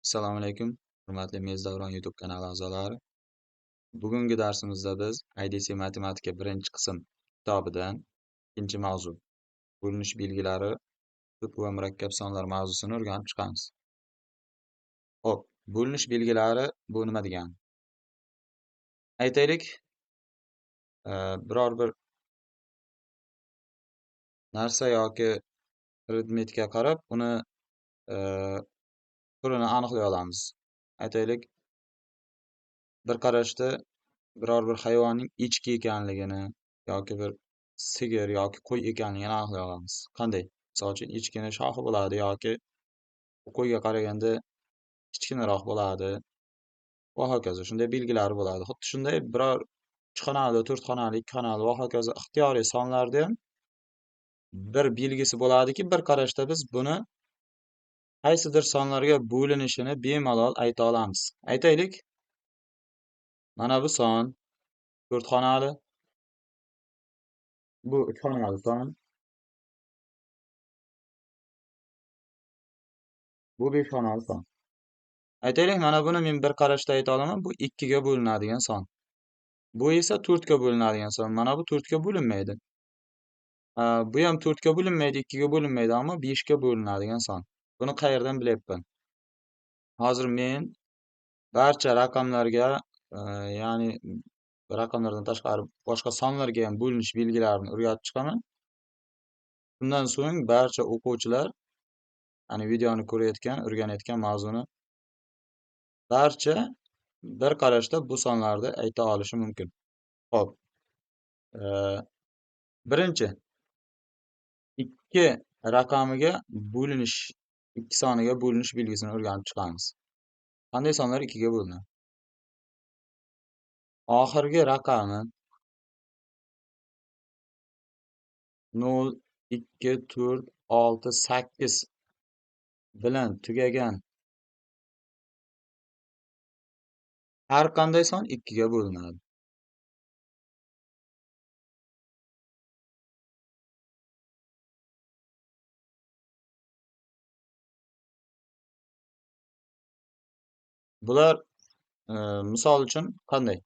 Assalomu alaykum, hurmatli Mezdavron YouTube kanali a'zolari. Bugungi darsimizda biz IDC matematika 1-qism kitobidan 2-mavzu bo'linish belgilari, tub va murakkab sonlar mavzusini o'rganib chiqamiz. Xo'p, bo'linish belgilari bu nima degani? Aytaylik, biror bir narsa yoki predmetga qarab uni turini aniqlay olamiz. Aytaylik, bir qarashda biror bir hayvonning echki ekanligini yoki bir sigir yoki qo'y ekanligini aniqlay olamiz. Qanday? Misol uchun echkini shoxi bo'ladi yoki qo'yga qaraganda kichkinaroq bo'ladi va hokazo. Shunday belgilari bo'ladi. Xuddi shunday biror 3 xonali, 4 xonali, 2 xonali va hokazo ixtiyoriy sonlarda ham bir belgisi bo'ladiki, bir qarashda biz buni qaysidir sonlarga bo'linishini bemalol ayta olamiz. Aytaylik, mana bu son 4 xonali, bu 3 xonali son, bu 5 xonali son. Aytaylik, mana buni men bir qarashda ayta olaman, bu 2 ga bo'linadigan son. Bu esa 4 ga bo'linadigan son. Mana bu 4 ga bo'linmaydi. Bu ham 4 ga bo'linmaydi, 2 ga bo'linmaydi, ammo 5 ga bo'linadigan son. Buni qayerdan bilyapman? Hozir men barcha raqamlarga, ya'ni raqamlardan tashqari boshqa sonlarga ham bo'linish belgilarini o'rgatib chiqaman. Shundan so'ng barcha o'quvchilar, ya'ni videoni ko'rayotgan, o'rganayotgan mavzuni barcha bir qarashda bu sonlarni ayta olishi mumkin. Xo'p. Birinchi 2 raqamiga bo'linish, 2 soniga bo'linish belgisini o'rganib chiqamiz. Qanday sonlar 2 ga bo'linadi? Oxirgi raqami 0, 2, 4, 6, 8 bilan tugagan har qanday son 2 ga bo'linadi. Bular misol uchun qanday?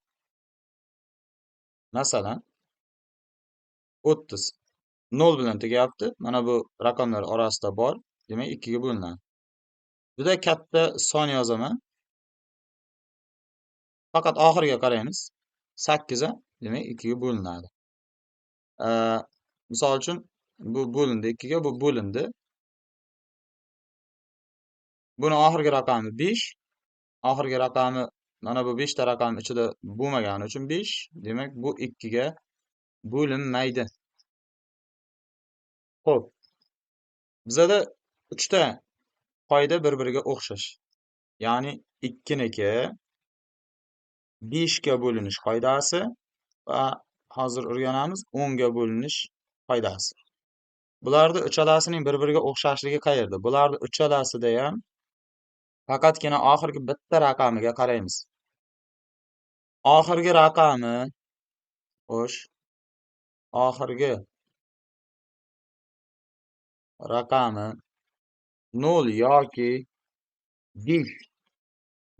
Masalan, 30 0 bilan tugayapti. Mana bu raqamlar orasida bor. Demak, 2 ga bo'linadi. Juda katta son yozaman. Faqat oxiriga qaraymiz. 8 a, demak 2 ga bo'linadi. Misol uchun bu bo'lindi 2 ga, bu bo'lindi. Buni oxirgi raqami 5. Oxirgi raqami mana bu 5 ta raqam ichida bo'lmagani uchun 5. Demak, bu 2 ga bo'linmaydi. Xo'p. Bizada 3 ta qoida bir-biriga o'xshash. Ya'ni 2 niki 5 ga bo'linish qoidasi va hozir o'rganamiz 10 ga bo'linish qoidasi. Bularni uchalasining bir-biriga o'xshashligi qayerda? Bularni uchalasida ham faqatgina oxirgi bitta raqamiga qaraymiz. Oxirgi raqami, xo'sh, oxirgi raqami 0 yoki 5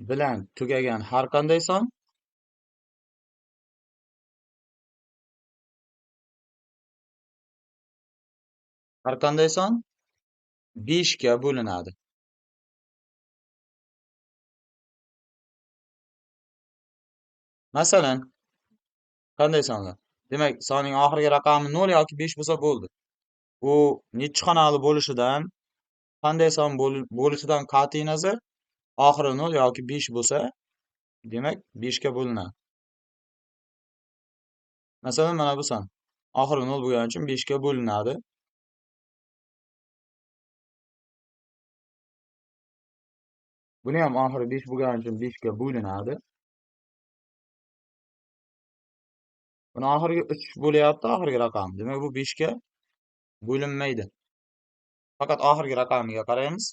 bilan tugagan har qanday son har qanday son 5 ga bo'linadi. Masalan, qanday sonlar? Demak, sonning oxirgi raqami 0 yoki 5 bo'lsa bo'ldi. U nechi xonali bo'lishidan, qanday son bo'lishidan qat'iy nazar, oxiri 0 yoki 5 bo'lsa, demak 5 ga bo'linadi. Masalan, mana bu son oxiri 0 bo'lgani uchun 5 ga bo'linadi. Buni ham oxiri 5 bo'lgani uchun 5 ga bo'linadi. Buni oxirgi 3 bo'lyapti, oxirgi raqam. Demak, bu 5 ga bo'linmaydi. Faqat oxirgi raqamiga qaraymiz.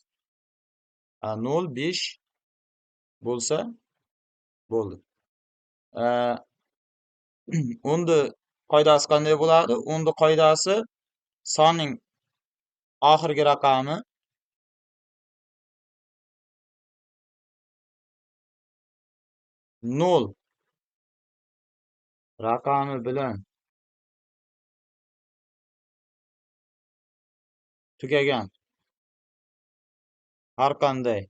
0, 5 bo'lsa bo'ldi. Endi qoidasi qanday bo'ladi? Endi qoidasi sonning oxirgi raqami 0 raqami bilan tugagan har qanday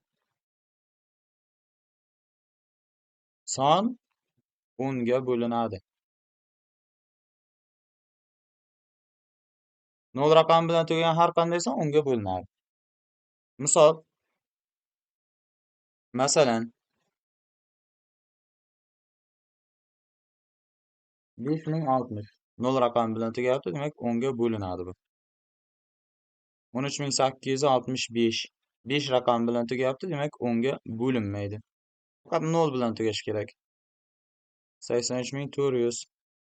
son 10 ga bo'linadi. 0 raqami bilan tugagan har qanday son 10 ga bo'linadi. Misol, masalan, 5060 0 raqami bilan tugayapti, demak 10 ga bo'linadi bu. 13865 5 raqami bilan tugayapti, demak 10 ga bo'linmaydi. Faqat 0 bilan tugashi kerak. 83400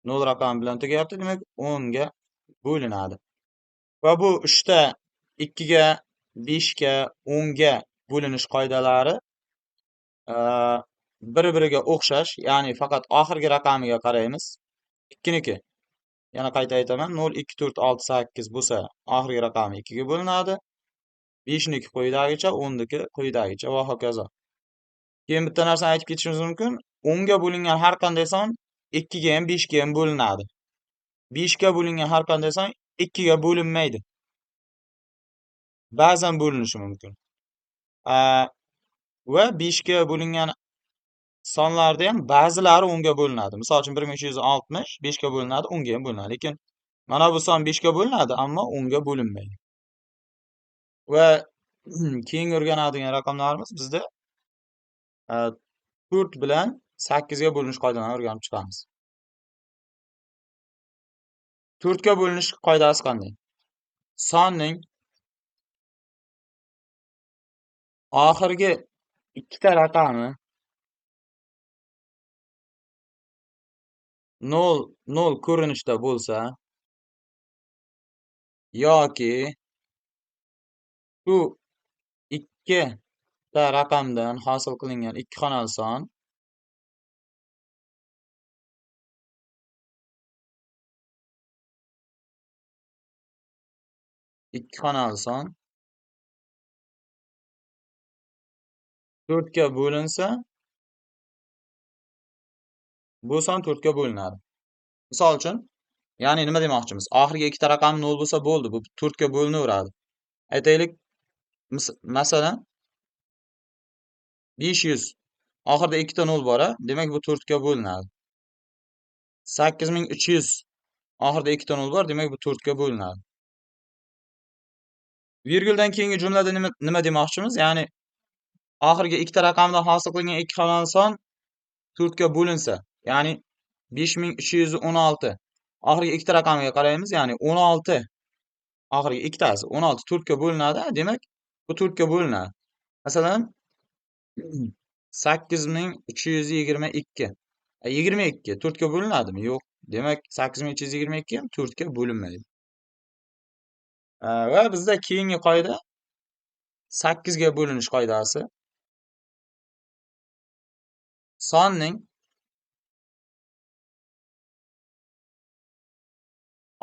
0 raqami bilan tugayapti, demak 10 ga bo'linadi. Va bu 3 ta 2 ga, 5 ga, 10 ga bo'linish qoidalari bir-biriga o'xshash, ya'ni faqat oxirgi raqamiga qaraymiz. 2 niki. Yana qayta aytaman, 0 2 4 6 8 bo'lsa, oxirgi raqami 2 ga bo'linadi. 5 niki quyidagicha, 10 niki quyidagicha va hokazo. Keyin bitta narsani aytib ketishimiz mumkin. 10 ga bo'lingan har qanday son 2 ga ham 5 ga ham bo'linadi. 5 ga bo'lingan har qanday son 2 ga bo'linmaydi. Ba'zan bo'linishi mumkin. Va 5 ga bo'lingan sonlarda ham ba'zilari 10 ga bo'linadi. Misol uchun 1360 5 ga bo'linadi, 10 ga ham bo'linadi. Lekin mana bu son 5 ga bo'linadi, ammo 10 ga bo'linmaydi. Va keyingi o'rganadigan raqamlarimiz bizda 4 bilan 8 ga bo'linish qoidalarini o'rganib chiqamiz. 4 ga bo'linish qoidasi qanday? Sonning oxirgi ikkita raqami 0 ko'rinishda bo'lsa yoki shu ikkita raqamdan hosil qilingan ikki xonali son ikki xonali son 4 ga bo'linsa, bu son 4 ga bo'linadi. Misol uchun, ya'ni nima demoqchimiz? Oxirgi ikkita raqam 0 bo'lsa bo'ldi, bu 4 ga bo'linaveradi. Aytaylik, masalan 500 oxirida ikkita 0 bor, demak bu 4 ga bo'linadi. 8300 oxirida ikkita 0 bor, demak bu 4 ga bo'linadi. Virguldan keyingi jumlada nima demoqchimiz? Ya'ni oxirgi ikkita raqamdan hosil qilingan ikki xonali son 4 ga bo'linsa, ya'ni 5316 oxirgi ikkita raqamiga qaraymiz, ya'ni 16 oxirgi ikkitasi 16 4 ga bo'linadi, demak bu 4 ga bo'linadi. Masalan 8322 22 4 ga bo'linadimi? Yo'q. Demak 8322 ham 4 ga bo'linmaydi. Va bizda keyingi qoida 8 ga bo'linish qoidasi. Sonning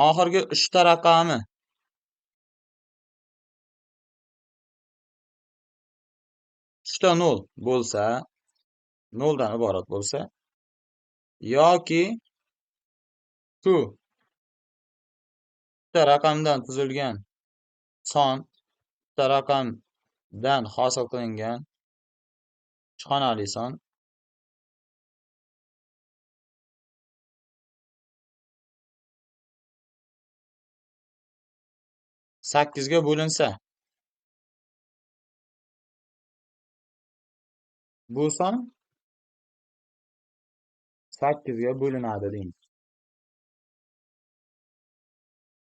oxirgi 3 ta raqami 3 ta 0 bo'lsa, 0 dan iborat bo'lsa yoki shu bitta raqamdan tuzilgan son, bitta raqamdan hosil qilingan 3 xonali son 8 ga bo'linsa, bu son 8 ga bo'linadi deymiz.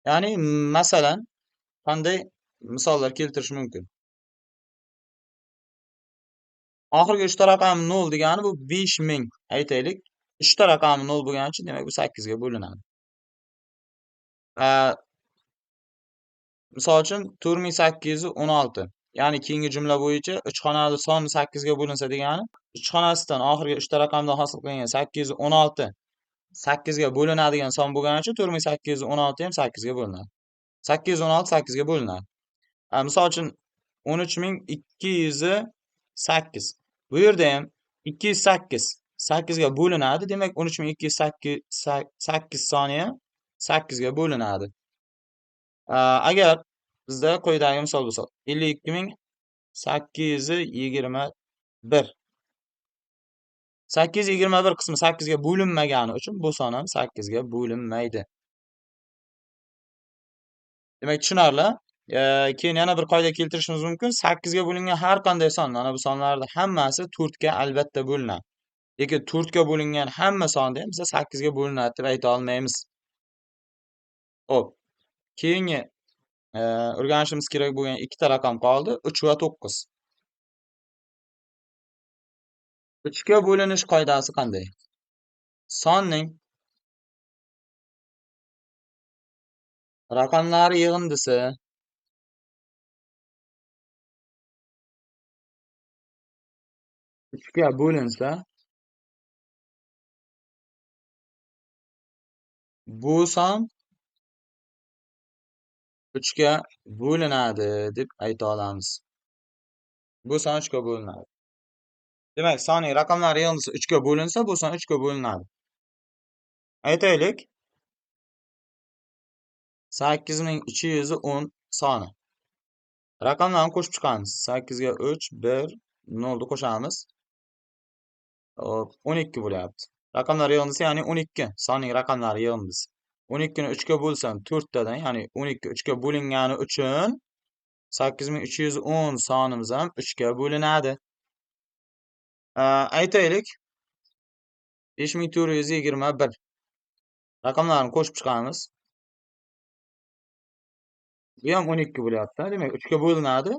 Ya'ni masalan qanday misollar keltirish mumkin? Oxirgi 3 ta raqami 0 degani bu 5000 aytaylik. 3 ta raqami 0 bo'lgani uchun demak bu 8 ga bo'linadi. Misol uchun 4816. Ya'ni keyingi jumla bo'yicha 3 xonali son 8 ga bo'linsa degani 3 xonasidan oxirgi 3 ta raqamdan hosil qilingan 816 8 ga bo'linadigan son bo'lgani uchun 4816 ham 8 ga bo'linadi. 816 8 ga bo'linadi. Misol uchun 13208. Bu yerda ham 208 8 ga bo'linadi. Demak, 13.208 soniya 8 ga bo'linadi. Agar bizda quyidagi misol bo'lsa, 52.821. 821 qismi 8 ga bo'linmagani uchun bu son ham 8 ga bo'linmaydi. Demak, tushunarli. Keyin yana bir qoida keltirishimiz mumkin. 8 ga bo'lingan har qanday son, mana bu sonlarning hammasi 4 ga albatta bo'linadi. Lekin 4 ga bo'lingan hamma sonni ham biz 8 ga bo'linadi deb ayta olmaymiz. Xo'p, keyingi o'rganishimiz kerak bo'lgan ikkita raqam qoldi, 3 va 9. 3 ga bo'linish qoidasi qanday? Sonning raqamlar yig'indisi 3 ga bo'linsa, bu son 3 ga bo'linadi deb ayta olamiz. Bu son 3 ga bo'linadi. Demak, sonning raqamlar yig'indisi 3 ga bo'linsa, bu son 3 ga bo'linadi. Aytaylik, 8310 soni. Raqamlarni qo'shib chiqamiz. 8 ga 3, 1, 0 ni qo'shamiz. 12 bo'lyapti. Raqamlar yig'indisi ya'ni 12. Sonning raqamlari yig'indisi. 12 ni 3 ga bo'lsam 4 tadan, ya'ni 12 3 ga bo'lingani uchun 8310 sonimiz ham 3 ga bo'linadi. Aytaylik, 5421. Raqamlarni qo'shib chiqamiz. Bu ham 12 bo'lyapti. Demak, 3 ga bo'linadi.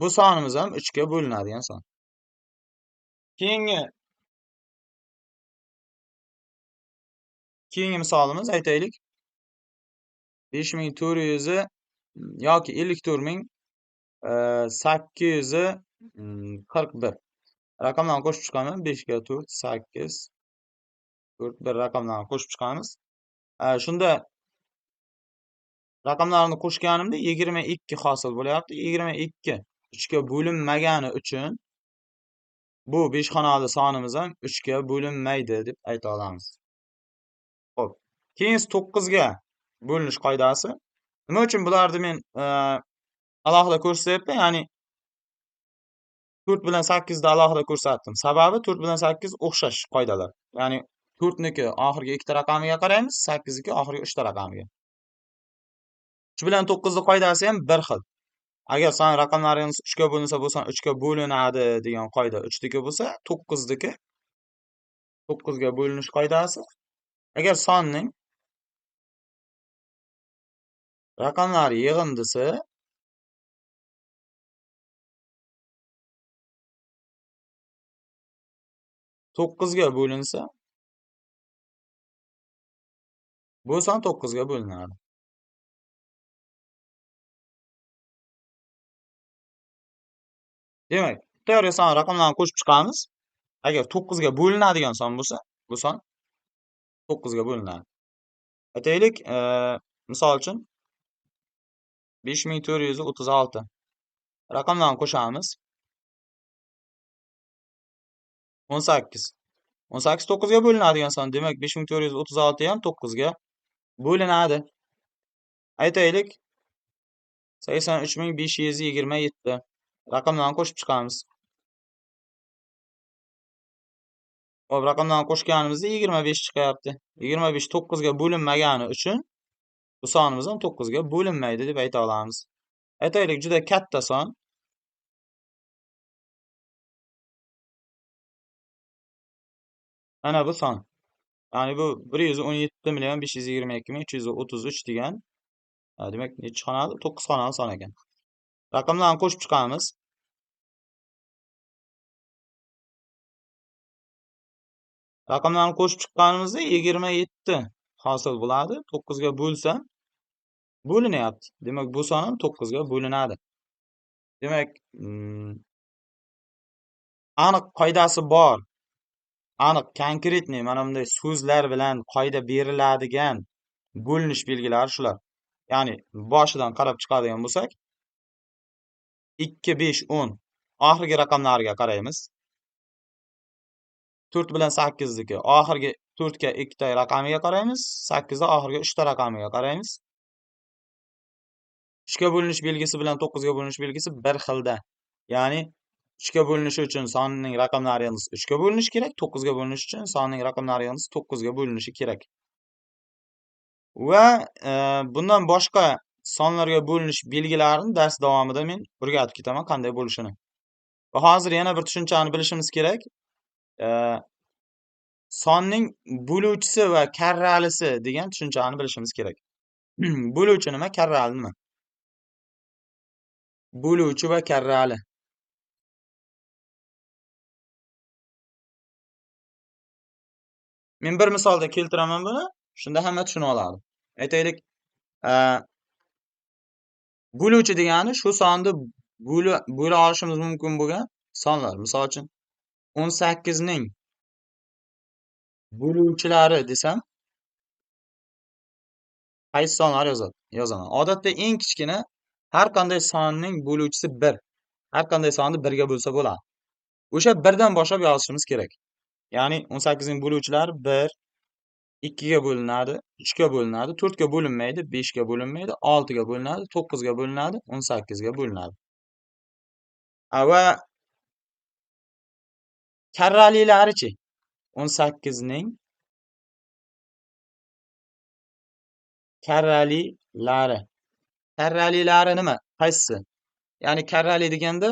Bu sonimiz ham 3 ga bo'linadigan son. Keyingi misolimiz aytaylik. 5400 yoki 54841. Raqamlarni qo'shib chiqaman. 5 ga 4, 8, 4, 1 raqamlarni qo'shib chiqamiz. Shunda raqamlarni qo'shganimda 22 hosil bo'lyapti. 22 3 ga bo'linmagani uchun bu 5 xonali sonimiz ham 3 ga bo'linmaydi deb ayta olamiz. Xo'p, keyin 9 ga bo'linish qoidasi. Nima uchun bularni men alohida ko'rsatyapman? Ya'ni 4 bilan 8 ni alohida ko'rsatdim. Sababi 4 bilan 8 o'xshash qoidalar. Ya'ni 4 niki oxirgi ikkita raqamiga qaraymiz, 8 niki oxirgi 3 ta raqamiga. 3 bilan 9 ni qoidasi ham bir xil. Agar son raqamlaringiz 3 ga bo'linsa, bu son 3 ga bo'linadi degan qoida 3 niki bo'lsa, 9 niki 9 ga bo'linish qoidasi. Agar sonning raqamlar yig'indisi 9 ga bo'linsa, bu son 9 ga bo'linadi. Demak, bitta son raqamlarni qo'shib chiqamiz. Agar 9 ga bo'linadigan son bo'lsa, bu son 9 ga bo'linadi. Aytaylik, misol uchun 5436. Raqamlarni qo'shamiz. 18. 18 9 ga bo'linadigan son. Demak, 5436 ham 9 ga bo'linadi. Aytaylik, 83527. Raqamlarni qo'shib chiqamiz. Hop, raqamlarni qo'shganimizda 25 chiqyapti. 25 9 ga bo'linmagani uchun bu sonimiz ham 9 ga bo'linmaydi deb ayta olamiz. Aytaylik, juda katta son. Mana bu son. Ya'ni bu 117.522.333 degan. Demak, necha xonali? 9 xonali son ekan. Raqamlarni qo'shib chiqamiz. Raqamlarni qo'shib chiqqanimizda 27 hosil bo'ladi. 9 ga bo'lsa, bo'linyapti. Demak, bu son ham 9 ga bo'linadi. Demak, aniq qoidasi bor. Aniq, konkretniy mana bunday so'zlar bilan qoida beriladigan bo'linish belgilari shular. Ya'ni boshidan qarab chiqadigan bo'lsak, 2, 5, 10 oxirgi raqamlariga qaraymiz. 4 bilan 8'niki oxirgi 4 ga 2 ta raqamiga qaraymiz, 8 da oxirgi 3 ta raqamiga qaraymiz. 3 ga bo'linish belgisi bilan 9 ga bo'linish belgisi bir xilda. Ya'ni 3 ga bo'linishi uchun sonning raqamlari yig'indisi 3 ga bo'linishi kerak, 9 ga bo'linishi uchun sonning raqamlari yig'indisi 9 ga bo'linishi kerak. Va bundan boshqa sonlarga bo'linish belgilarini dars davomida men o'rgatib ketaman qanday bo'lishini. Va hozir yana bir tushunchani bilishimiz kerak. Sonning bo'luvchisi va karralisi degan tushunchani bilishimiz kerak. Bo'luvchi nima, karrali nima? Bo'luvchi va karrali. Men bir misolda keltiraman buni, shunda hamma tushunib oladi. Aytaylik, bo'luvchi degani shu sonni bo'la olishimiz mumkin bo'lgan sonlar. Misol uchun 18 ning bo'luvchilari desam, qaysi sonlar yozaman. Odatda eng kichkina har qanday sonning bo'luvchisi 1. Har qanday sonni 1 ga bo'lsa bo'ladi. O'sha 1 dan boshlab yozishimiz kerak. Ya'ni 18 ning bo'luvchilari 1, 2 ga bo'linadi, 3 ga bo'linadi, 4 ga bo'linmaydi, 5 ga bo'linmaydi, 6 ga bo'linadi, 9 ga bo'linadi, 18 ga bo'linadi. Va karralilari-chi? 18 ning karralilari. Karralilari nima? Qaysi? Ya'ni karrali deganda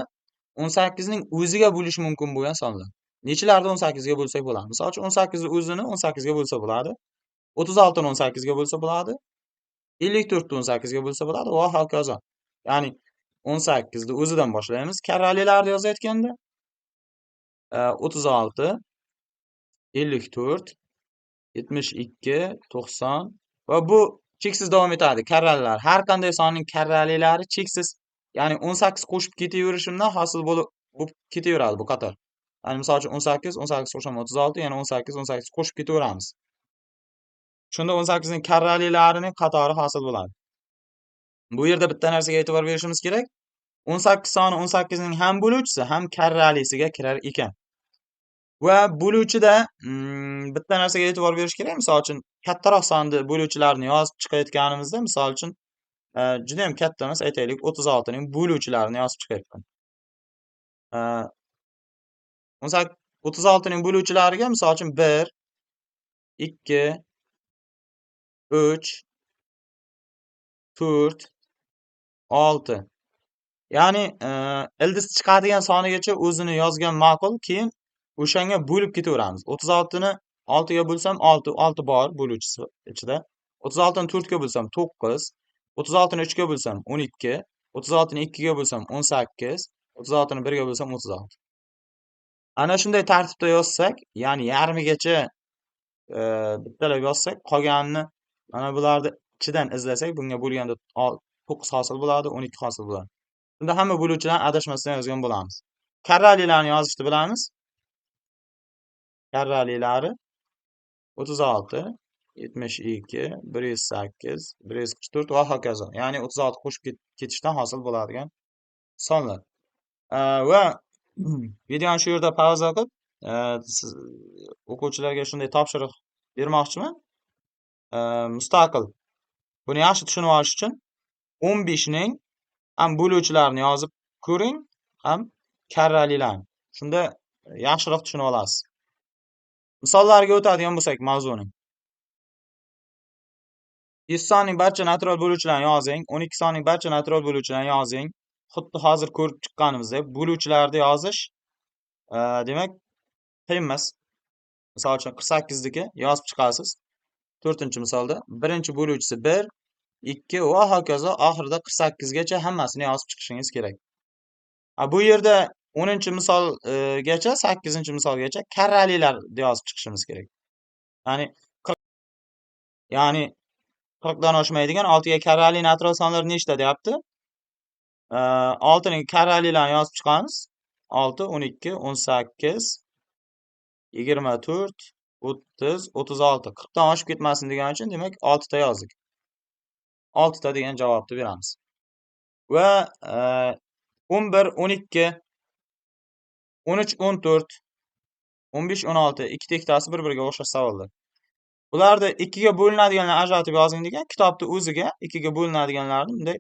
18 ning o'ziga bo'lishi mumkin bo'lgan sonlar. Nechilarni 18 ga bo'lsak bo'ladi? Misol uchun 18 ni o'zini 18 ga bo'lsa bo'ladi. 36 ni 18 ga bo'lsa bo'ladi. 54 ni 18 ga bo'lsa bo'ladi va hokazo. Ya'ni 18 ni o'zidan boshlaymiz. Karralilarni yozayotganda 36, 54, 72, 90 va bu cheksiz davom etadi. Karralilar. Har qanday sonning karralilari cheksiz. Ya'ni 18 qo'shib ketaverishimdan hosil bo'lib ketaveradi bu qator. Ya'ni misol uchun 18, 18 qo'shaman 36, yana 18, 18 qo'shib ketaveramiz. Shunda 18 ning karralilarining qatori hosil bo'ladi. Bu yerda bitta narsaga e'tibor berishimiz kerak. 18 soni 18 ning ham bo'luvchisi, ham karralisiga kirar ekan. Va bo'luvchida bitta narsaga e'tibor berish kerak. Misol uchun kattaroq sonni bo'luvchilarini yozib chiqayotganimizda, misol uchun juda ham katta emas, aytaylik 36 ning bo'luvchilarini yozib chiqayapman. 36 ning bo'luvchilariga misol uchun 1, 2, 3, 4, 6. Ya'ni ildiz chiqadigan sonigacha o'zini yozgan ma'qul, keyin o'shanga bo'lib ketaveramiz. 36 ni 6 ga bo'lsam 6 bor bo'luvchisi ichida. 36 ni 4 ga bo'lsam 9, 36 ni 3 ga bo'lsam 12, 36 ni 2 ga bo'lsam 18, 36 ni 1 ga bo'lsam 36. Ana shunday tartibda yozsak, ya'ni yarmigacha bittalab yozsak, qolganini mana bularni ichidan izlasak, bunga bo'lganda 9 hosil bo'ladi, 12 hosil bo'ladi. Bunda hamma bo'luvchilarni adashmasdan yozgan bo'lamiz. Karralilarni yozishni bilamiz. Karralilari 36, 72, 108, 144 va hokazo. Ya'ni 36 qo'shib ketishdan hosil bo'ladigan sonlar. Va videoni shu yerda pauza qilib, o'quvchilarga shunday topshiriq bermoqchiman. Mustaqil buni yaxshi tushunib olish uchun 15 ning ham bo'luvchilarini yozib ko'ring, ham karralilarni. Shunda yaxshiroq tushunib olasiz. Misollarga o'tadigan bo'lsak mavzuning. 100 sonning barcha natural bo'luvchilarini yozing, 12 sonning barcha natural bo'luvchilarini yozing. Xuddi hozir ko'rib chiqqanimizdek, bo'luvchilarni yozish demak qiyin emas. Misol uchun 48 niki yozib chiqasiz. 4-misolda birinchi bo'luvchisi 1, 2 va hokazo oxirida 48 gacha hammasini yozib chiqishingiz kerak. Bu yerda 10-misolgacha, 8-misolgacha karralilarni yozib chiqishimiz kerak. Ya'ni 40 dan oshmaydigan 6 ga karrali natural sonlar nechta deyapti? 6 ning karralilarini yozib chiqamiz. 6, 12, 18, 24, 30, 36. 40 dan oshib ketmasin degan uchun demak 6 ta yozdik. 6 ta degan javobni beramiz. Va 11, 12, 13, 14, 15, 16. Ikkitasi bir-biriga o'xshash savollar. Bularni 2 ga bo'linadiganlarni ajratib yozing degan kitobda o'ziga 2 ga bo'linadiganlarni bunday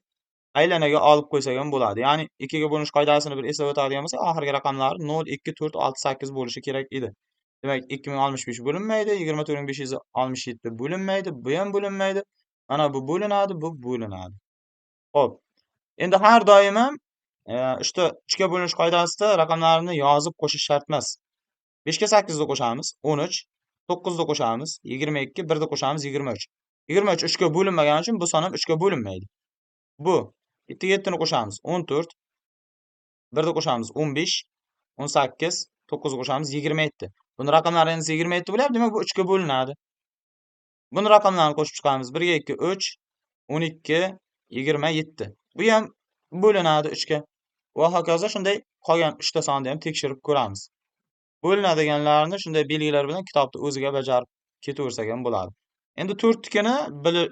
aylanaga olib qo'ysak ham bo'ladi. Ya'ni 2 ga bo'linish qoidasini bir eslab o'tadigan bo'lsak, oxirgi raqamlari 0, 2, 4, 6, 8 bo'lishi kerak edi. Demak, 2065 bo'linmaydi, 24567 bo'linmaydi, bu ham bo'linmaydi. Mana bu bo'linadi, bu bo'linadi. Xo'p. Endi har doim ham ishda 3 ga bo'linish qoidasida raqamlarni yozib qo'shish shart emas. 5 ga 8 ni qo'shamiz, 13, 9 ni qo'shamiz, 22, 1 ni qo'shamiz, 23. 23 3 ga bo'linmagani uchun bu son ham 3 ga bo'linmaydi. Bu 2 ga 7 ni qo'shamiz, 14, 1 ni qo'shamiz, 15, 18, 9 ni qo'shamiz, 27. Buni raqamlari endi 27 bo'lyapti, demak bu 3 ga bo'linadi. Buni raqamlarni qo'shib chiqamiz. 1 ga 2, 3, 12, 27. Bu ham bo'linadi 3 ga. Va hokazo shunday qolgan 3 ta sonni ham tekshirib ko'ramiz. Bo'linadiganlarni shunday belgilar bilan kitobda o'ziga bajarib ketaversak ham bo'ladi. Endi 4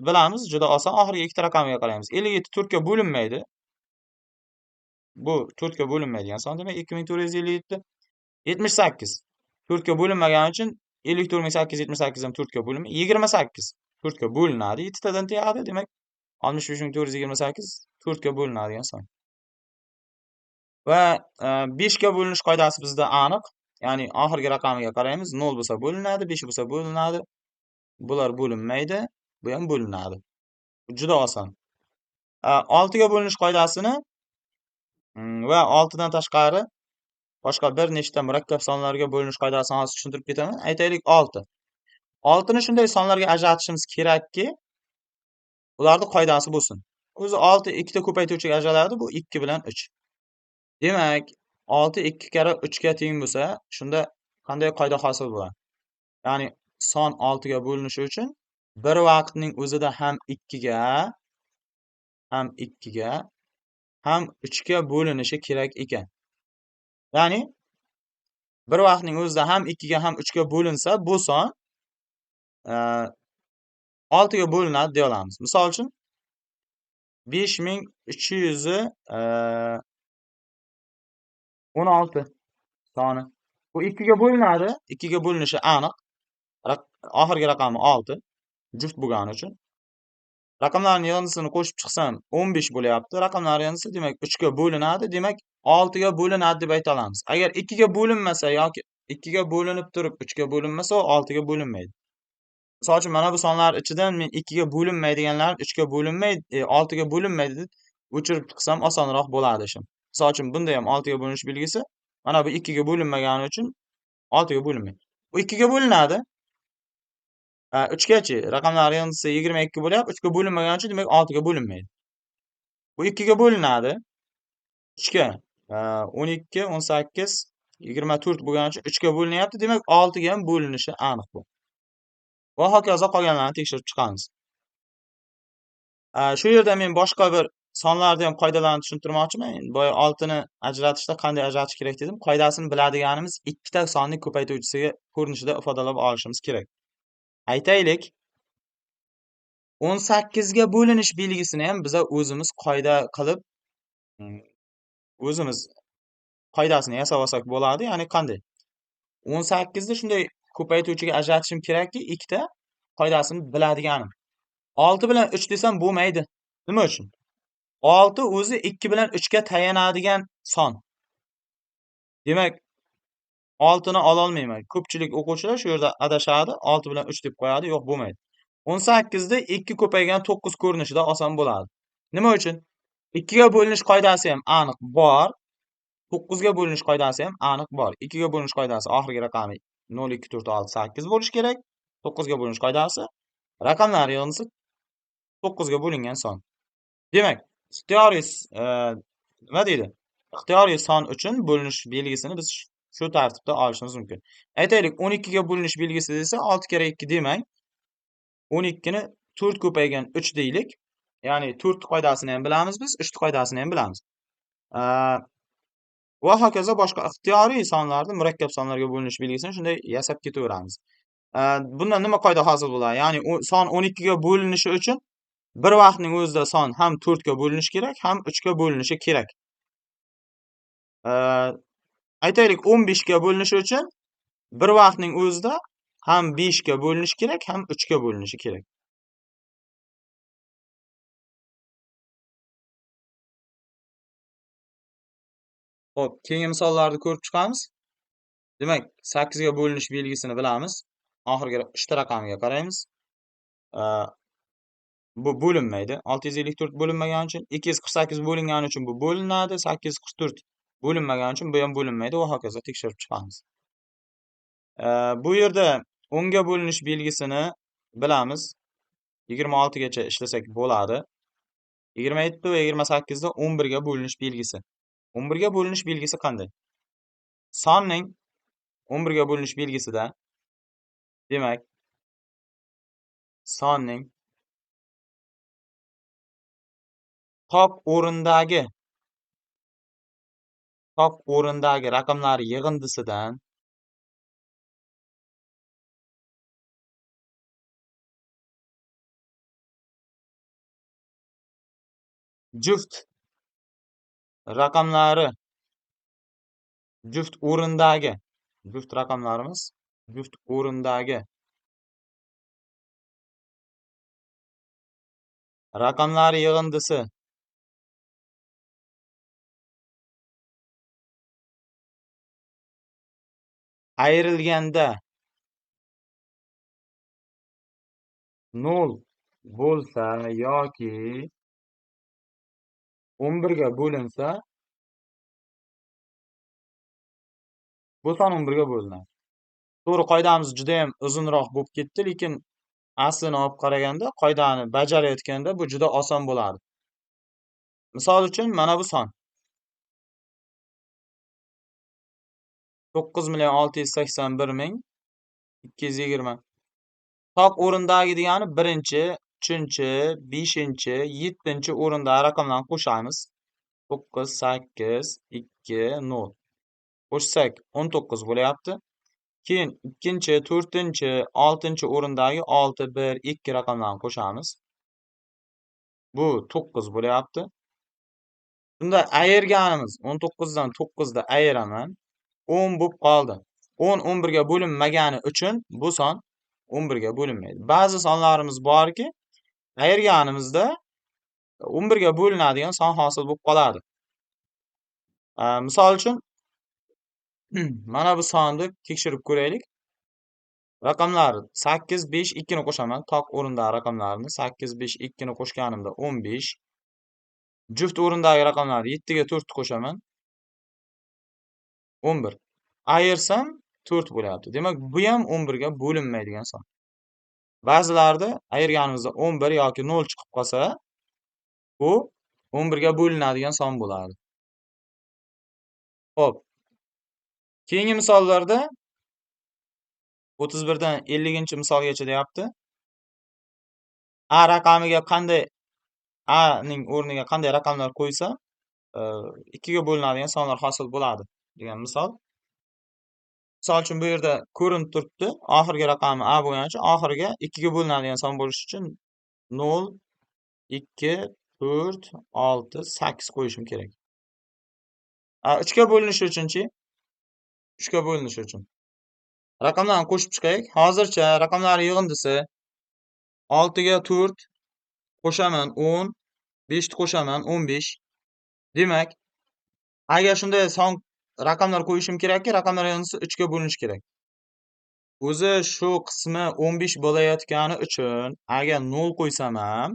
bilamiz, juda oson. Oxirgi ikkita raqamiga qaraymiz. 57 4 ga bo'linmaydi. Bu 4 ga bo'linmaydigan son demak 2457. 78 4 ga bo'linmagani uchun 54878 ham 4 ga bo'linmaydi. 28 4 ga bo'linadi. 7 tadan tegadi. Demak 65428 4 ga bo'linadigan son. Va 5 ga bo'linish qoidasi bizda aniq. Ya'ni oxirgi raqamiga qaraymiz. 0 bo'lsa bo'linadi, 5 bo'lsa bo'linadi. Bular bo'linmaydi, bu ham bo'linadi. Juda oson. 6 ga bo'linish qoidasini va 6 dan tashqari boshqa bir nechta murakkab sonlarga bo'linish qoidasini hozir tushuntirib ketaman. Aytaylik 6. 6 ni shunday sonlarga ajratishimiz kerakki, ularning qoidasi bo'lsin. O'zi 6 ikkita ko'paytuvchiga ajraladi, bu 2 bilan 3. Demak, 6 2 karra 3 ga teng bo'lsa, shunda qanday qoida hosil bo'ladi? Ya'ni son 6 ga bo'linishi uchun bir vaqtning o'zida ham 2 ga, ham 2 ga, ham 3 ga bo'linishi kerak ekan. Ya'ni bir vaqtning o'zida ham 2 ga, ham 3 ga bo'linsa, bu son 6 ga bo'linadi deya olamiz. Misol uchun 5316 soni. Bu 2 ga bo'linadi. 2 ga bo'linishi aniq. Oxirgi raqami 6 juft bo'lgani uchun. Raqamlarning yig'indisini qo'shib chiqsam 15 bo'lyapti. Raqamlar yig'indisi demak 3 ga bo'linadi. Demak 6 ga bo'linadi deb ayta olamiz. Agar 2 ga bo'linmasa yoki 2 ga bo'linib turib 3 ga bo'linmasa, u 6 ga bo'linmaydi. Misol uchun mana bu sonlar ichidan men 2 ga bo'linmaydiganlarni 3 ga bo'linmaydi, 6 ga bo'linmaydi deb o'chirib chiqsam osonroq bo'ladi ishim. Misol uchun bunda ham 6 ga bo'linish belgisi, mana bu 2 ga bo'linmagani uchun 6 ga bo'linmaydi. Bu 2 ga bo'linadi. 3 gachi raqamlar yig'indisi 22 bo'lyapti. 3 ga bo'linmagani uchun demak 6 ga bo'linmaydi. Bu 2 ga bo'linadi. 3 ga 12, 18, 24 bo'lgani uchun 3 ga bo'linyapti. Demak 6 ga ham bo'linishi aniq bu. Va hokazo qolganlarini tekshirib chiqamiz. Shu yerda men boshqa bir sonlarni ham qoidalarni tushuntirmoqchiman. Boya 6 ni ajratishda qanday ajratish kerak dedim. Qoidasini biladiganimiz ikkita sonni ko'paytuvchisiga ko'rinishida ifodalab olishimiz kerak. Aytaylik 18 ga bo'linish belgisini ham biz o'zimiz qoida qilib o'zimiz qoidasini yasab olsak bo'ladi. Ya'ni qanday? 18 ni shunday ko'paytuvchiga ajratishim kerakki, ikkita qoidasini biladiganim. 6 bilan 3 desam bo'lmaydi. Nima uchun? 6 o'zi 2 bilan 3 ga tayanadigan son. Demak 6 ni ola olmayman. Ko'pchilik o'quvchilar shu yerda adashadi. 6 bilan 3 deb qo'yadi. Yo'q, bo'lmaydi. 18 da 2 ko'paygan 9 ko'rinishida oson bo'ladi. Nima uchun? 2 ga bo'linish qoidasi ham aniq bor. 9 ga bo'linish qoidasi ham aniq bor. 2 ga bo'linish qoidasi oxirgi raqami 0, 2, 4, 6, 8 bo'lishi kerak. 9 ga bo'linish qoidasi raqamlar yig'indisi 9 ga bo'lingan son. Demak, ixtiyoriy nima deydi? Ixtiyoriy son uchun bo'linish belgisini biz shu tartibda olishimiz mumkin. Aytaylik 12 ga bo'linish belgisi desa 6 kere 2 demang. 12 ni 4 ko'paygan 3 deylik. Ya'ni 4 qoidasini ham bilamiz biz, 3 qoidasini ham bilamiz. Va hokazo boshqa ixtiyoriy sonlarni murakkab sonlarga bo'linish belgisini shunday yasab ketaveramiz. Bundan nima qoida hosil bo'ladi? Ya'ni son 12 ga bo'linishi uchun bir vaqtning o'zida son ham 4 ga bo'linishi kerak, ham 3 ga bo'linishi kerak. Aytaylik 15 ga bo'linishi uchun Bir vaqtning o'zida ham 5 ga bo'linishi kerak, ham 3 ga bo'linishi kerak. Xo'p, keyingi misollarni ko'rib chiqamiz. Demak, 8 ga bo'linish belgisini bilamiz. Oxirgi uchta raqamiga qaraymiz. Bu bo'linmaydi. 654 bo'linmagani uchun 248 bo'lingani uchun bu bo'linadi. 844 bo'linmagani uchun bu ham bo'linmaydi va hokazo tekshirib chiqamiz. Bu yerda 10 ga bo'linish belgisini bilamiz. 26 gacha ishlasak bo'ladi. 27 va 28 da 11 ga bo'linish belgisi. 11 ga bo'linish belgisi qanday? Sonning 11 ga bo'linish belgisida demak, sonning top o'rindagi raqamlar yig'indisidan juft raqamlari juft raqamlarimiz juft o'rindagi raqamlar yig'indisi ayrilganda 0 bo'lsa yoki 11 ga bo'linsa, bu son 11 ga bo'linadi. To'g'ri, qoidamiz juda ham uzunroq bo'lib ketdi, lekin aslini olib qaraganda, qoidani bajarayotganda bu juda oson bo'ladi. Misol uchun, mana bu son 9,681,220. Top o'rindagi degani 1-chi, 3-chi, 5-chi, 7-chi o'rindagi raqamlarni qo'shamiz. 9, 8, 2, 0. Qo'shsak 19 bo'lyapti. Keyin 2-chi, 4-chi, 6-chi o'rindagi 6, 1, 2 raqamlarni qo'shamiz. Bu 9 bo'lyapti. Bunda ayirganimiz 19 dan 9 da ayiraman. 10 bo'lib qoldi. 10 11 ga bo'linmagani uchun bu son 11 ga bo'linmaydi. Ba'zi sonlarimiz borki, ayirganimizda 11 ga bo'linadigan son hosil bo'lib qoladi. Misol uchun mana bu sonni tekshirib ko'raylik. Raqamlar 8, 5, 2 ni qo'shaman. Toq o'rindagi raqamlarni 8, 5, 2 ni qo'shganimda 15. Juft o'rindagi raqamlarni 7 ga 4 ni qo'shaman. 11. Ayirsam 4 bo'lyapti. Demak, bu ham 11 ga bo'linmaydigan son. Ba'zilarda ayirganimizda 11 yoki 0 chiqib qolsa, bu 11 ga bo'linadigan son bo'ladi. Xo'p. Keyingi misollarda 31 dan 50-misolgacha deyapti. A raqamiga qanday A ning o'rniga qanday raqamlar qo'ysa, 2 ga bo'linadigan sonlar hosil bo'ladi degan misol. Misol uchun bu yerda ko'rinib turibdi. Oxirgi raqami A bo'lgani uchun oxiriga 2 ga bo'linadigan son bo'lishi uchun 0, 2, 4, 6, 8 qo'yishim kerak. 3 ga bo'linishi uchunchi? 3 ga bo'linishi uchun. Raqamlarni qo'shib chiqaylik. Hozircha raqamlar yig'indisi 6 ga 4 qo'shaman 10, 5 ni qo'shaman 15. Demak, agar shunday son raqamlar qo'yishim kerakki, raqamlar yig'indisi 3 ga bo'linishi kerak. O'zi shu qismi 15 bo'layotgani uchun agar 0 qo'ysam ham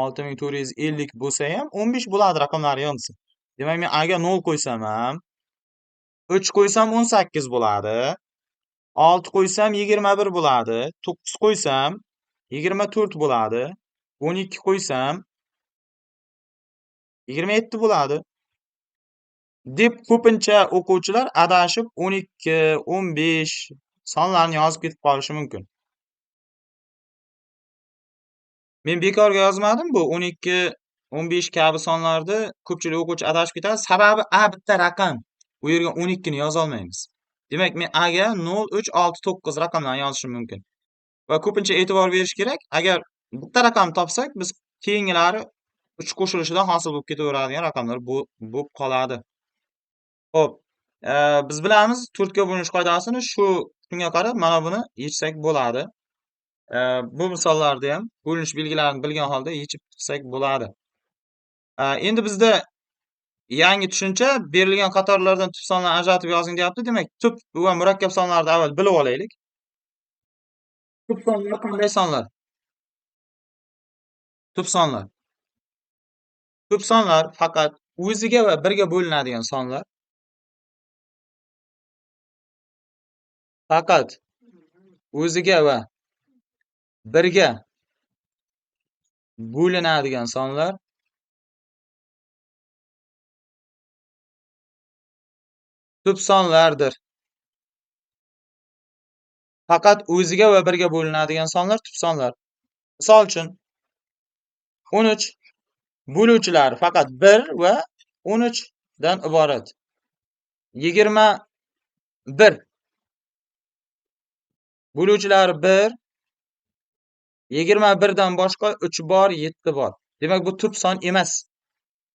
6450 bo'lsa ham 15 bo'ladi raqamlar yig'indisi. Demak, men agar 0 qo'ysam ham 3 qo'ysam 18 bo'ladi. 6 qo'ysam 21 bo'ladi. 9 qo'ysam 24 bo'ladi. 12 qo'ysam 27 bo'ladi. Deb ko'pincha o'quvchilar adashib 12, 15 sonlarni yozib ketib qolishi mumkin. Men bekorga yozmadim bu 12, 15 kabi sonlarni ko'pchilik o'quvchi adashib ketadi. Sababi A bitta raqam. U yerga 12 ni yoza olmaymiz. Demak, men A ga 0, 3, 6, 9 raqamlarni yozishim mumkin. Va ko'pincha e'tibor berish kerak. Agar bitta raqam topsak, biz keyingilari 3 qo'shilishidan hosil bo'lib ketaveradigan raqamlar bo'lib qoladi. Xo'p, Biz bilamiz to'rtga bo'linish qoidasini shunga qarab mana buni yechsak bo'ladi. Bu misollarda ham bo'linish belgilarini bilgan holda yechib chiqsak bo'ladi. Endi bizda yangi tushuncha berilgan qatorlardan tub sonlarni ajratib yozing deyapti. Demak, tub va murakkab sonlarni avval bilib olaylik. Tub sonlar qanday sonlar? Tub sonlar. Tub sonlar faqat o'ziga va birga bo'linadigan sonlar. Faqat o'ziga va birga bo'linadigan sonlar tub sonlardir. Faqat o'ziga va birga bo'linadigan sonlar tub sonlar. Misol uchun 13 bo'luvchilari faqat 1 va 13 dan iborat. 21 bo'luvchilari 1, 21 dan boshqa 3 bor, 7 bor. Demak, bu tub son emas.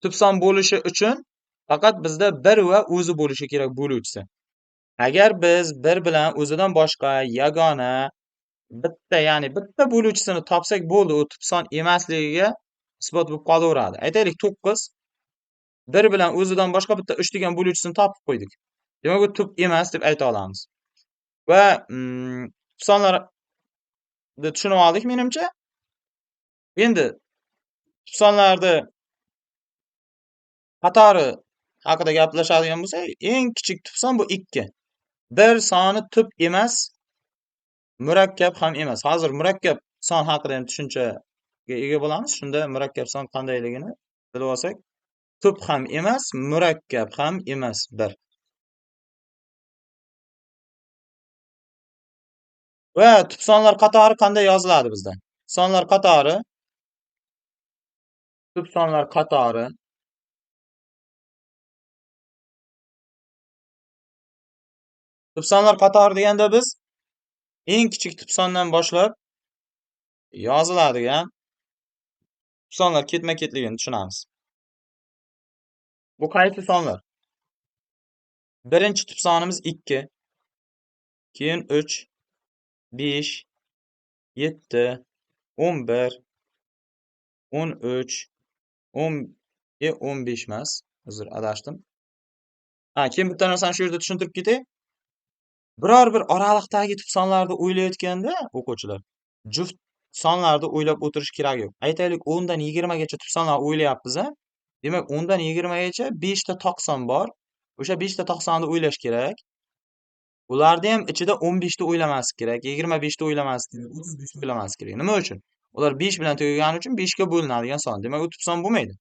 Tub son bo'lishi uchun faqat bizda 1 va o'zi bo'lishi kerak bo'luvchisi. Agar biz 1 bilan o'zidan boshqa yagona bitta, ya'ni bitta bo'luvchisini topsak bo'ldi, u tub son emasligiga isbot bo'lib qolaveradi. Aytaylik 9 1 bilan o'zidan boshqa bitta 3 degan bo'luvchisini topib qo'ydik. Demak, bu tub emas deb ayta olamiz. Va tub sonlarni tushunib oldik menimcha. Endi tub sonlarni qatori haqida gaplashadigan bo'lsak, eng kichik tub son bu 2. Bir soni tub emas, murakkab ham emas. Hozir murakkab son haqida ham tushunchaga ega bo'lamiz. Shunda murakkab son qandayligini bilib olsak, tub ham emas, murakkab ham emas 1. Va tub sonlar qatori qanday yoziladi bizda? Sonlar qatori tub sonlar qatori tub sonlar qatori deganda biz eng kichik tub sondan boshlab yoziladigan tub sonlar ketma-ketligini tushunamiz. Bu qaysi sonlar? Birinchi tub sonimiz 2, keyin 3, 5, 7, 11, 13, 15 emas. Hozir adashdim. Keyin bitta narsani shu yerda tushuntirib ketay. Biror bir oraliqdagi tub sonlarni o'ylayotganda o'quvchilar juft sonlarni o'ylab o'tirish kerak yo'q. Aytaylik 10 dan 20 gacha tub sonlar o'ylayapmiz. Demak, 10 dan 20 gacha 5 ta toq son bor. O'sha 5 ta toq sonni o'ylash kerak. Ularni ham ichida 15 ta o'ylamaslik kerak, 25 ta o'ylamaslik kerak, 35 ta o'ylamaslik kerak. Nima uchun? Ular 5 bilan tugagani uchun 5 ga bo'linadigan son. Demak, u tub son bo'lmaydi.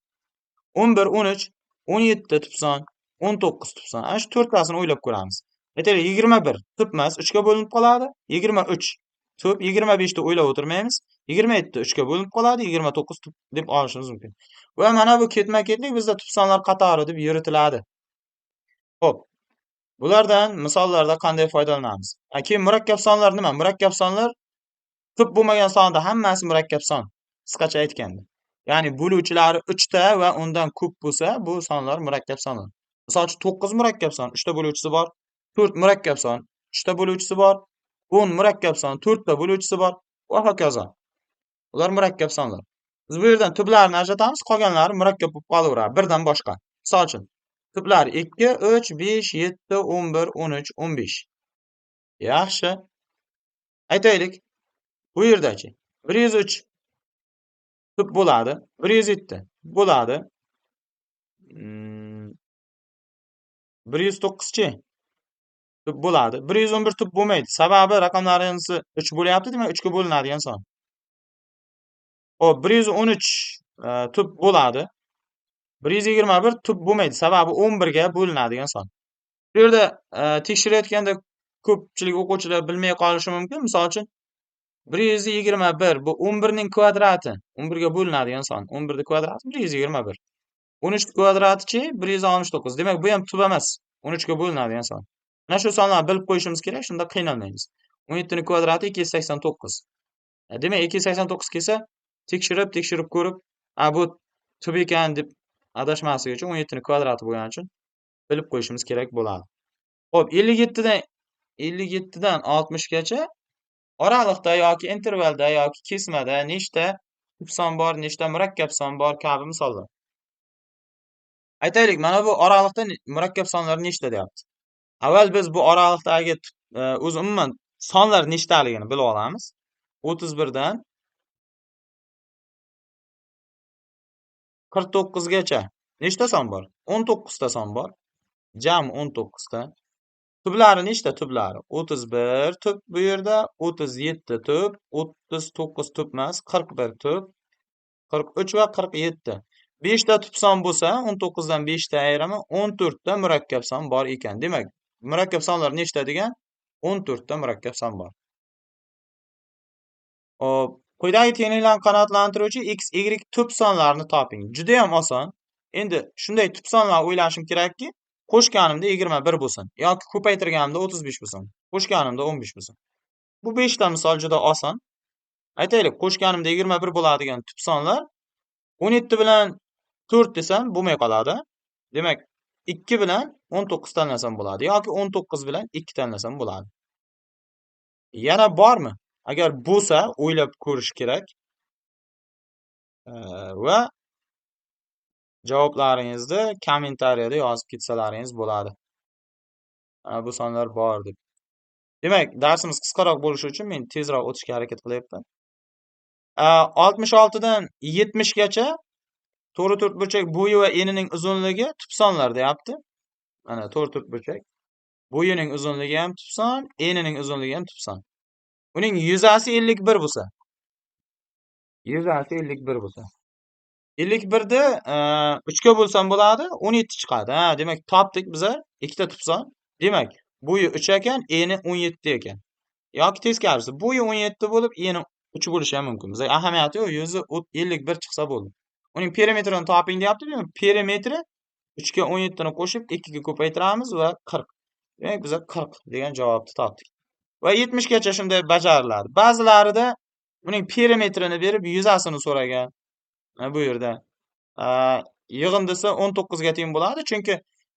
11, 13, 17 tub son, 19 tub son. Ana shu to'rttasini o'ylab ko'ramiz. Aytaylik 21 tub emas, 3 ga bo'linib qoladi. 23 tub, 25 ta o'ylab o'tirmaymiz. 27 3 ga bo'linib qoladi. 29 tub deb olishimiz mumkin. Va mana bu ketma-ketlik bizda tub sonlar qatori deb yuritiladi. Xo'p. Bulardan misollarda qanday foydalanamiz? Keyin murakkab sonlar nima? Murakkab sonlar tub bo'lmagan sonda hammasi murakkab son. Qisqacha aytganda. Ya'ni bo'luvchilari 3 ta va undan ko'p bo'lsa, bu sonlar murakkab sonlar. Misol uchun 9 murakkab son, 3 ta bo'luvchisi bor. 4 murakkab son, 3 ta bo'luvchisi bor. 10 murakkab son, 4 ta bo'luvchisi bor va hokazo. Ular murakkab sonlar. Biz bu yerdan tublarni ajratamiz, qolganlari murakkab bo'lib qolaveradi, birdan boshqa. Misol uchun tublar 2, 3, 5, 7, 11, 13, 15. Yaxshi. Aytaylik, bu yerdachi 103 tub bo'ladi, 107 bo'ladi. 109chi tub bo'ladi. 111 tub bo'lmaydi. Sababi raqamlaringizni 3 bo'lyapti, demak 3 ga bo'linadigan son. Xo'p, 113 tub bo'ladi. 121 tub bo'lmaydi. Sababi 11 ga bo'linadigan son. Bu yerda tekshirayotganda ko'pchilik o'quvchilar bilmay qolishi mumkin. Misol uchun 121 bu 11 ning kvadrati. 11 ga bo'linadigan son. 11 ning kvadrati 121. 13 kvadratichi 169. Demak, bu ham tub emas. 13 ga bo'linadigan son. Mana shu sonlarni bilib qo'yishimiz kerak, shunda qiynalmaymiz. 17 ning kvadrati 289. Demak, 289 kelsa, tekshirib ko'rib, bu tub ekan deb adashmaslik uchun 17 ning kvadrati bo'lgani uchun bilib qo'yishimiz kerak bo'ladi. Xo'p, 57dan 60gacha oraliqda yoki intervalda yoki kesmada nechta kub son bor, nechta murakkab son bor kabi misollar. Aytaylik, mana bu oraliqda murakkab sonlar nechta deyapti. Avval biz bu oraliqdagi o'zi umuman sonlar nechtaligini bilib olamiz. 31dan 49gacha nechta son bor? 19 ta son bor. Jami 19 ta. Tublari nechta tublari? 31 tub bu yerda, 37 tub, 39 tub emas, 41 tub, 43 va 47. 5 ta tub son bo'lsa, 19 dan 5 ta ayiraman, 14 ta murakkab son bor ekan. Demak, murakkab sonlar nechta degan? 14 ta murakkab son bor. Hop, quyidagi tengliklarni qanoatlantiruvchi x, y tub sonlarini toping. Juda ham oson. Endi shunday tub sonlar o'ylashim kerakki, qo'shganimda 21 bo'lsin yoki ko'paytirganimda 35 bo'lsin. Qo'shganimda 15 bo'lsin. Bu 5 ta misol juda oson. Aytaylik, qo'shganimda 21 bo'ladigan tub sonlar 17 bilan 4 desam bo'lmay qoladi. Demak, 2 bilan 19 tanlasam bo'ladi yoki 19 bilan 2 tanlasam bo'ladi. Yana bormi? Agar bo'lsa, o'ylab ko'rish kerak. Va javoblaringizni kommentariyada yozib ketsalaringiz bo'ladi. Bu sonlar bor deb. Demak, darsimiz qisqaroq bo'lishi uchun men tezroq o'tishga harakat qilyapman. 66 dan 70 gacha to'g'ri to'rtburchak bo'yi va enining uzunligi tub sonlar deyapti. Mana to'g'ri to'rtburchak. Bo'yining uzunligi ham tub son, enining uzunligi ham tub son. Uning yuzasi 51 bo'lsa. Yuzasi 51 bo'lsa. 51 ni 3 ga bo'lsam bo'ladi, 17 chiqadi. Demak, topdik biz ikkita tub son. Demak, bo'yi 3 ekan, eni 17 ekan. Yoki teskarisi, bo'yi 17 bo'lib, eni 3 bo'lishi ham mumkin. Bizga ahamiyati yo'q, yuzi 51 chiqsa bo'ldi. Uning perimetrini toping deyapti. Perimetri 3 ga 17 ni qo'shib 2 ga ko'paytiramiz va 40. Demak, biz 40 degan javobni topdik. Va 70 gacha shunday bajariladi. Ba'zilarida uning perimetrini berib, yuzasini so'ragan. Bu yerda yig'indisi 19 ga teng bo'ladi, chunki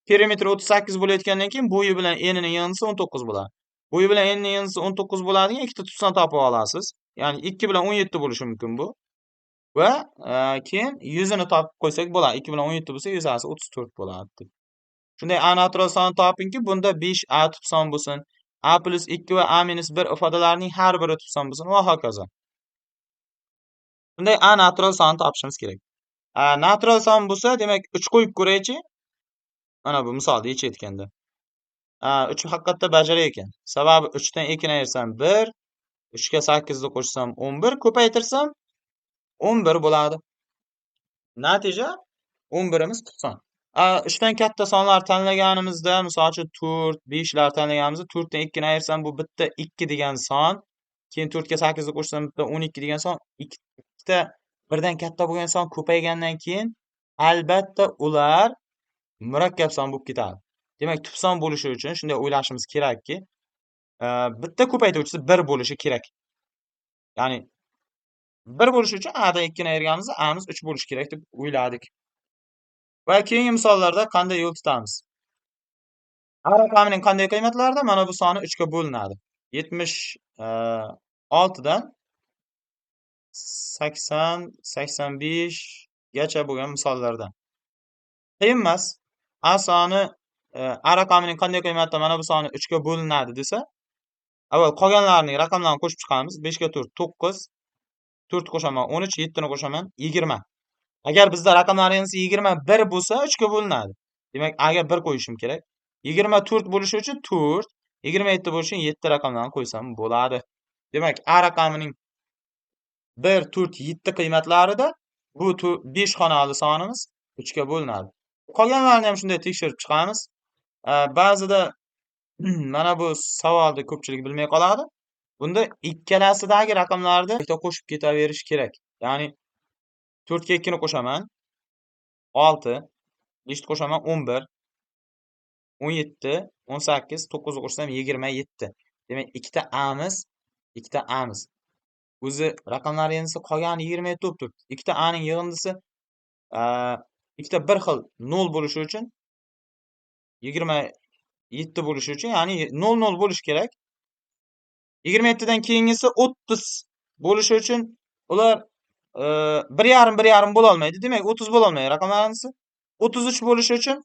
perimetri 38 bo'layotgandan keyin bo'yi bilan enining yig'indisi 19 bo'ladi. Bo'yi bilan enining yig'indisi 19 bo'ladigan ikkita tub son topib olasiz. Ya'ni 2 bilan 17 bo'lishi mumkin bu. Va keyin yuzini topib qo'ysak bo'ladi. 2 bilan 17 bo'lsa, yuzasi 34 bo'ladi. Shunday a natural son topingki, bunda 5a tub son bo'lsin, a plus 2 va a minus 1 ifodalarining har biri tub son bo'lsin va hokazo. Bunday a natural son topishimiz kerak. Natural son bo'lsa, demak 3 qo'yib ko'raychi. Mana bu misolda yechayotganda. 3 haqiqatda bajarar ekan. Sababi 3 dan 2 ni ayirsam 1, 3 ga 8 ni qo'shsam 11, ko'paytirsam 11 bo'ladi. Natija 11 imiz tub son. 3 dan katta sonlar tanlaganimizda, misol uchun 4, 5 lar tanlaganimizda 4 dan 2 ni ayirsam bu bitta 2 degan son. Keyin 4 ga 8 ni qo'shsam bitta 12 degan son. Ikkita birdan katta bo'lgan son ko'paygandan keyin albatta ular murakkab son bo'lib ketadi. Demak, tub son bo'lishi uchun shunday o'ylashimiz kerakki, bitta ko'paytiruvchisi 1 bo'lishi kerak. Ya'ni 1 bo'lishi uchun a dan 2 ni ayirganimizda a miz 3 bo'lishi kerak deb o'yladik. Va keyingi misollarda qanday yo'l tutamiz? A raqamining qanday qiymatlarida mana bu soni 3 ga bo'linadi. 76 dan 80, 85 gacha bo'lgan misollarda. Qiyin emas. A soni A raqamining qanday qiymatda mana bu soni 3 ga bo'linadi desa, avval qolganlarning raqamlarini qo'shib chiqamiz. 5 ga 4 9, 4 qo'shaman 13, 7 ni qo'shaman 20. Agar bizda raqamlaringiz 21 bo'lsa 3 ga bo'linadi. Demak, a ga 1 qo'yishim kerak. 24 bo'lishi uchun 4, 27 bo'lishi uchun 7 raqamlarini qo'ysam bo'ladi. Demak, a raqamining 1, 4, 7 qiymatlarida bu 5 xonali sonimiz 3 ga bo'linadi. Qolganlarini ham shunday tekshirib chiqamiz. Ba'zida mana bu savolni ko'pchilik bilmay qoladi. Bunda ikkalasidagi raqamlarni bitta qo'shib ketaverish kerak. Ya'ni 4 ga 2 ni qo'shaman 6, 5 ni qo'shaman 11, 17, 18, 9 ni qo'shsam 27. Demak, ikkita amiz. O'zi raqamlaringizni qolgani 27 bo'lib turibdi. Ikkita a ning yig'indisi ikkita bir xil 0 bo'lishi uchun 7 bo'lishi uchun, ya'ni 00 bo'lishi kerak. 27dan keyingisi 30 bo'lishi uchun ular 1,5 bo'la olmaydi. Demak, 30 bo'la olmaydi raqamlarimiz. 33 bo'lishi uchun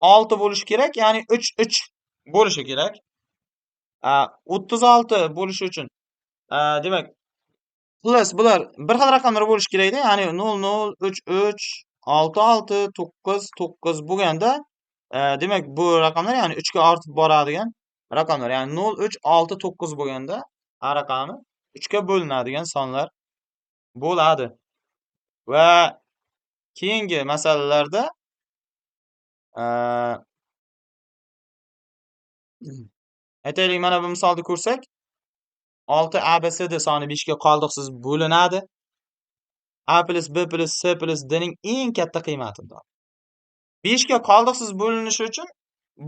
6 bo'lishi kerak, ya'ni 3 bo'lishi kerak. 36 bo'lishi uchun demak, xullas bular bir xil raqamlar bo'lishi kerakda, ya'ni 00, 33, 66, 9, 9 bo'lganda, demak bu raqamlar, ya'ni 3 ga ortib boradigan raqamlar, ya'ni 0, 3, 6, 9 bo'lganda a raqami 3 ga bo'linadigan sonlar bo'ladi. Va keyingi masalalarda aytaylik, mana bu misolni ko'rsak, 6 ABCD soni 5 ga qoldiqsiz bo'linadi. A plus B plus C plus D ning eng katta qiymatidir. 5 ga qoldiqsiz bo'linishi uchun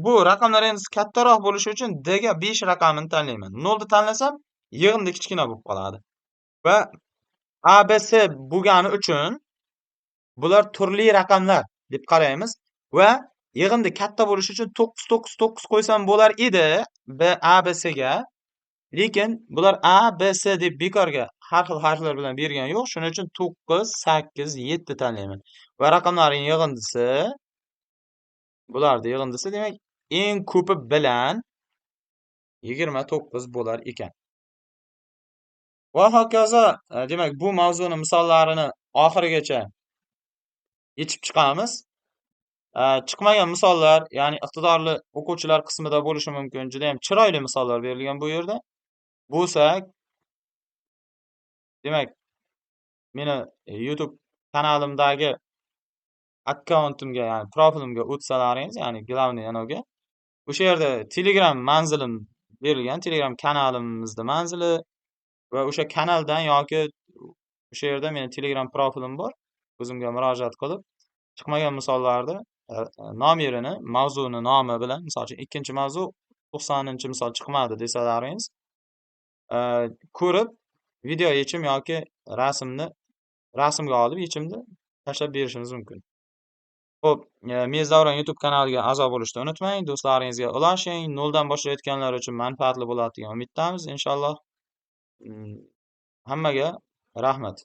bu raqamlar endi kattaroq bo'lishi uchun D ga 5 raqamini tanlayman. 0 ni tanlasam, yig'indi kichkina bo'lib qoladi. Va ABC bo'lgani uchun bular turli raqamlar deb qaraymiz va yig'indi katta bo'lishi uchun 9 9 9 qo'ysam bo'lar edi ABC ga. Lekin bular A, B, C deb bekorga har xil harflar bilan bergani yo'q. Shuning uchun 9, 8, 7 tanlayman. Va raqamlarning yig'indisi, bularning yig'indisi demak eng ko'pi bilan 29 bo'lar ekan. Va hokazo, demak bu mavzuni misollarini oxirigacha yechib chiqamiz. Chiqmagan misollar, ya'ni iqtidorli o'quvchilar qismida bo'lishi mumkin. Juda ham chiroyli misollar berilgan bu yerda. Bo'lsa, demak, meni YouTube kanalimdagi akkauntimga, ya'ni profilimga o'tsalaringiz, ya'ni glavniy anavga, o'sha yerda Telegram manzilim berilgan, Telegram kanalimizda manzili va o'sha kanaldan yoki o'sha yerda meni Telegram profilim bor. O'zimga murojaat qilib, chiqmagan misollarni nomerini, mavzuni nomi bilan, misol uchun 2-mavzu 90-misol chiqmadi desalaringiz, ko'rib video yechim yoki rasmga olib yechimni tashlab berishingiz mumkin. Xo'p, Mez Davron YouTube kanaliga a'zo bo'lishni unutmang. Do'stlaringizga ulashing. 0 dan boshlayotganlar uchun manfaatli bo'ladi degan umiddamiz, inshaalloh. Hammaga rahmat.